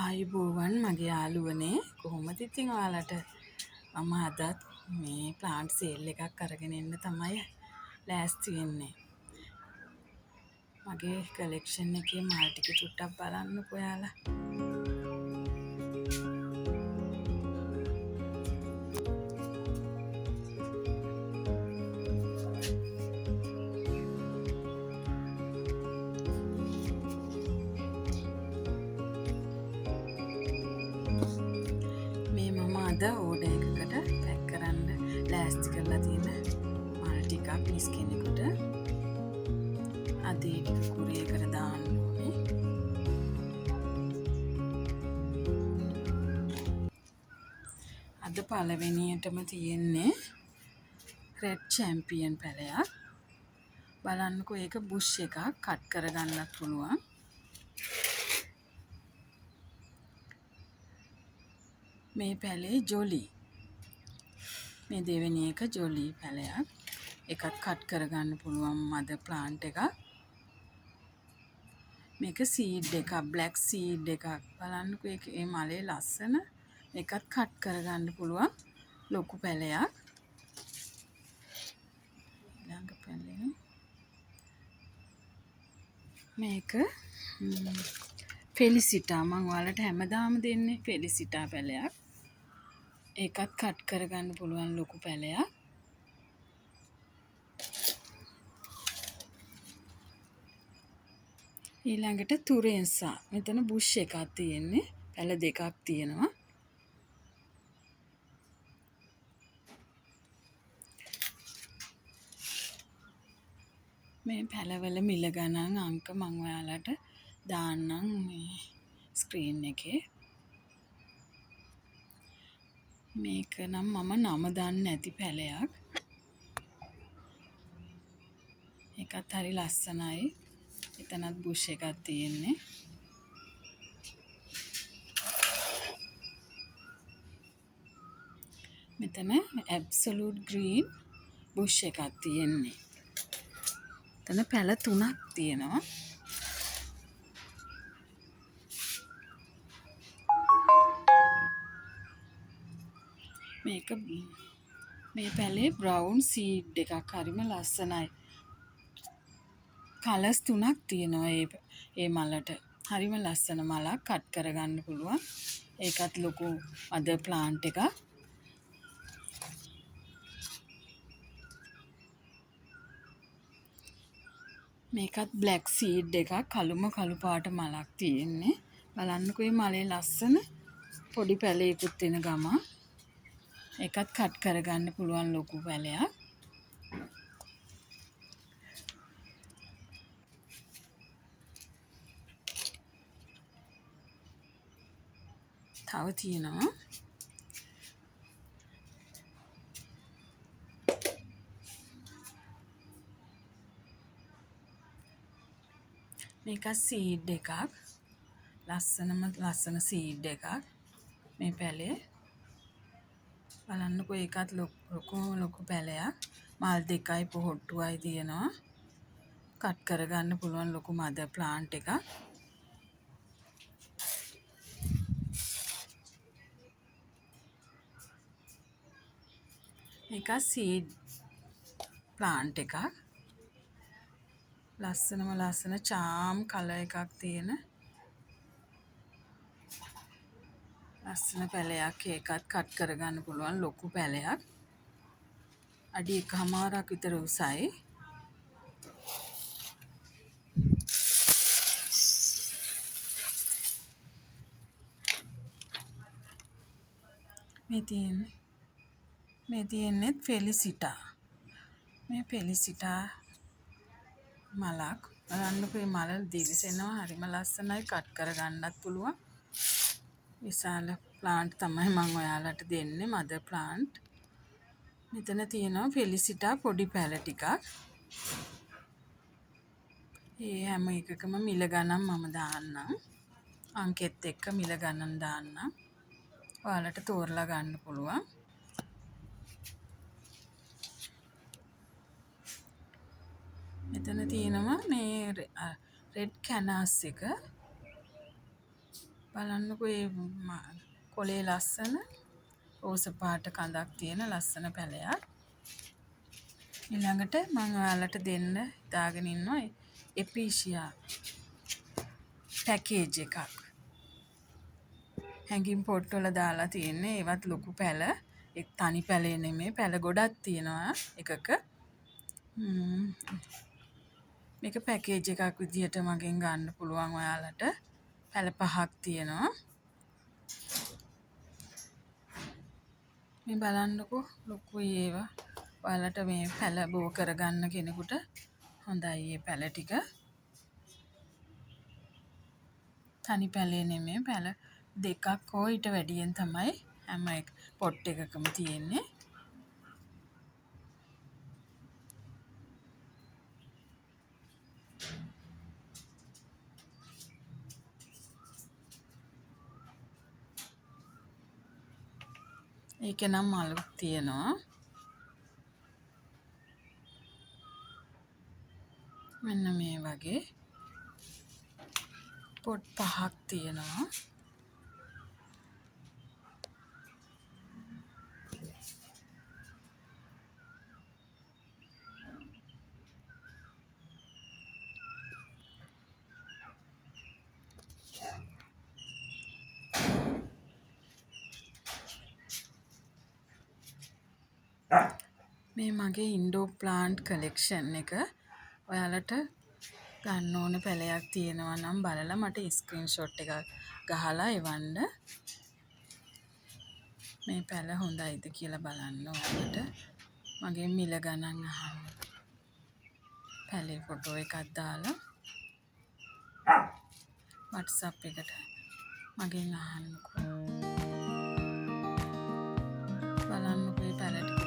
ආයුබෝවන් මගේ යාළුවනේ කොහොමද ඉතින් ඔයාලට මම අදත් මේ ප්ලාන්ට් සේල් එකක් අරගෙන එන්න තමයි ලෑස්ති වෙන්නේ. මගේ කලෙක්ෂන් එකේ මල් ටික චුට්ටක් බලන්නකෝ ඔයාලා. මේ මම අද ඕඩර් එකකට පැක් කරන්න ලෑස්ති කරලා තියෙන මල් ටිකක් මිස් කෙනෙකුට අද ඒ ටික කුරියර් දාන්න ඕනේ. අද පළවෙනියටම තියෙන්නේ රෙඩ් චැම්පියන් පැලයක්. බලන්නකෝ ඒක බුෂ් එකක් කට් කරගන්නත් පුළුවන්. මේ පැලේ ජොලි. මේ දෙවෙනි එක ජොලි පැලයක්. එකත් කට් කරගන්න පුළුවන් මද ප්ලාන්ට් එකක්. මේක සීඩ් එකක්, බ්ලැක් සීඩ් එකක්. බලන්නකෝ ඒකේ මලේ ලස්සන. එකත් කට් කරගන්න පුළුවන් ලොකු පැලයක්. ඊළඟ පැලේ මේක ෆෙලිසිටා. මම ඔයාලට හැමදාම දෙන්නේ ෆෙලිසිටා පැලයක්. ඒකත් කට් කරගන්න පුළුවන් ලොකු පැලයක්. ඊළඟට තුරෙන්සා. මෙතන බුෂ් එකක් තියෙන්නේ. පැල දෙකක් තියෙනවා. මේ පැලවල මිල ගණන් අංක මම ඔයාලට දාන්නම් මේ ස්ක්‍රීන් එකේ. මේක නම් මම නම දන්නේ නැති පැලයක්. ඒකත් හරි ලස්සනයි. එතනත් බුෂ් එකක් තියෙන්නේ. මෙතන ඇබ්සලූට් ග්‍රීන් බුෂ් එකක් තියෙන්නේ. එතන පැල 3ක් තියෙනවා. මේක මේ පැලේ බ්‍රවුන් සීඩ් එකක් හරිම ලස්සනයි. කලර්ස් 3ක් තියෙනවා ඒ මලට. හරිම ලස්සන මලක් කට් කරගන්න පුළුවන්. ඒකත් ලොකු අද ප්ලාන්ට් එකක්. මේකත් බ්ලැක් සීඩ් එකක්. කළුම කළු පාට මලක් තියෙන්නේ. බලන්නකෝ මේ මලේ ලස්සන පොඩි පැලයකුත් වෙන ගම. ඒකත් කට් කරගන්න පුළුවන් ලොකු පැලයක්. තව තියෙනවා මේක සීඩ් එකක්. ලස්සන සීඩ් එකක්. මේ පැලේ බලන්නකෝ ඒකත් ලොකු පැලයක්. මල් දෙකයි පොහොට්ටුවයි තියෙනවා. කට් කරගන්න පුළුවන් ලොකු මද ප්ලාන්ට් එකක්. මේක සීඩ් ප්ලාන්ට් එකක්. ලස්සන චාම් කලර් එකක් තියෙන ලස්සන පැලයක්. ඒකත් කට් කරගන්න පුළුවන් ලොකු පැලයක්. අඩි 1.5ක් විතර උසයි. මේ තියෙන්නේ ෆෙලිසිටා. මේ ෆෙලිසිටා මලක්. බලන්නකෝ මේ මල දිවිසෙනවා. හරිම ලස්සනයි. කට් කරගන්නත් පුළුවන්. විශාල ප්ලාන්ට් තමයි මම ඔයාලට දෙන්නේ මද ප්ලාන්ට්. මෙතන තියෙනවා ෆෙලිසිටා පොඩි පැල ටිකක්. ඒ හැම එකකම මිල ගණන් මම දාන්නම්. අංකෙත් එක්ක මිල ගණන් දාන්නම්. ඔයාලට තෝරලා ගන්න පුළුවන්. මෙතන තියෙනවා මේ රෙඩ් කැනාස් එක. බලන්නකෝ කොලේ ලස්සන රෝස පාට කඳක් තියෙන ලස්සන පැලයක්. ඊළඟට මම ඔයාලට දෙන්න හිතාගෙන ඉන්නවා එපීෂියා පැකේජ් එකක්. හැඟින් පොට්ටවල දාලා තියෙන්නේ ඒවත් ලොකු පැල. ඒ තනි පැලේ නෙමෙයි පැල ගොඩක් තියෙනවා එකක. මේක පැකේජ් එකක් විදිහට මගෙන් ගන්න පුළුවන් ඔයාලට. පැල 5ක් තියෙනවා. මේ බලන්නකෝ ලොකුයි ඒවා. ඔයාලට මේ පැල බෝ කරගන්න කෙනෙකුට හොඳයි මේ පැල ටික. තනි පැලේ නෙමෙයි පැල දෙකක් හෝ ඊට වැඩියෙන් තමයි හැම පොට් එකකම තියෙන්නේ. ඒකේ නම් මලුත් තියෙනවා. මෙන්න මේ වගේ පොට් 5ක් තියෙනවා. මේ මගේ ඉන්ඩෝ ප්ලාන්ට් කලෙක්ෂන් එක. ඔයාලට ගන්න ඕන පැලයක් තියෙනවා නම් බලලා මට ස්ක්‍රීන්ෂොට් එකක් ගහලා එවන්න. මේ පැල හොඳයිද කියලා බලන්න ඔයාලට. මගේ මිල ගණන් අහන්න. පැලේ ෆොටෝ එකක් දාලා WhatsApp එකට මගෙන් අහන්නකෝ. බලන්නකෝ මේ පැල ටික.